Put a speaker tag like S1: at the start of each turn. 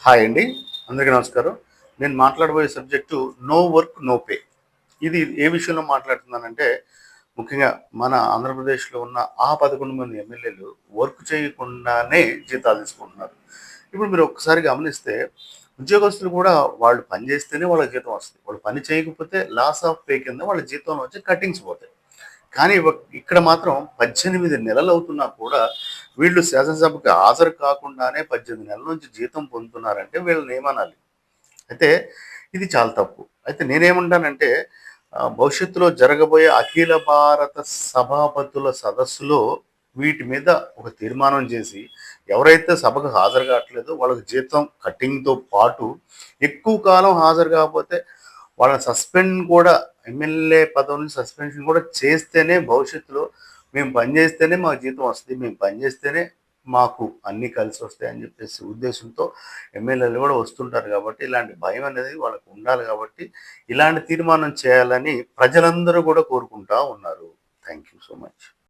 S1: Hi అండి. అందరికీ నమస్కారం. నేను మాట్లాడబోయే subject no work, no pay. ఇది ఏ విషయంలో మాట్లాడుతున్నానంటే, ముఖ్యంగా మన ఆంధ్రప్రదేశ్‌లో ఉన్న ఆ 11 మంది ఎమ్మెల్యేలు వర్క్ చేయకుండానే జీతాలు తీసుకుంటున్నారు. ఇప్పుడు మీరు ఒక్కసారి గమనిస్తే, ఉద్యోగస్తులు కూడా వాళ్ళు పని చేస్తేనే వాళ్ళకి జీతం వస్తది. వాళ్ళు పని చేయకపోతే లాస్ ఆఫ్ పే కింద వాళ్ళ జీతంలోంచి కట్టింగ్స్ పోతాయి. కానీ ఇక్కడ మాత్రం 18 నెలలవుతున్నా కూడా వీళ్ళు శాసనసభకి హాజరు కాకుండానే 18 నెలల నుంచి జీతం పొందుతున్నారంటే వీళ్ళని ఏమనాలి? అయితే ఇది చాలా తప్పు. అయితే నేనేమంటానంటే భవిష్యత్తులో జరగబోయే అఖిల భారత సభాపతుల సదస్సులో వీటి మీద ఒక తీర్మానం చేసి ఎవరైతే సభకు హాజరు కావట్లేదో వాళ్ళకి జీతం కట్టింగ్‌తో పాటు ఎక్కువ కాలం హాజరు కాకపోతే వాళ్ళని సస్పెండ్ కూడా ఎమ్మెల్యే పదవి నుంచి సస్పెన్షన్ కూడా చేస్తేనే భవిష్యత్తులో మేము పని చేస్తేనే మాకు జీతం వస్తది. మేము పని చేస్తేనే మాకు అన్నీ కలిసొస్తాయని చెప్పేసి ఉద్దేశంతో ఎమ్మెల్యేలు కూడా వస్తుంటారు కాబట్టి, ఇలాంటి భయం అనేది వాళ్ళకు ఉండాలి కాబట్టి, ఇలాంటి తీర్మానం చేయాలని ప్రజలందరూ కూడా కోరుకుంటా ఉన్నారు. Thank you so much.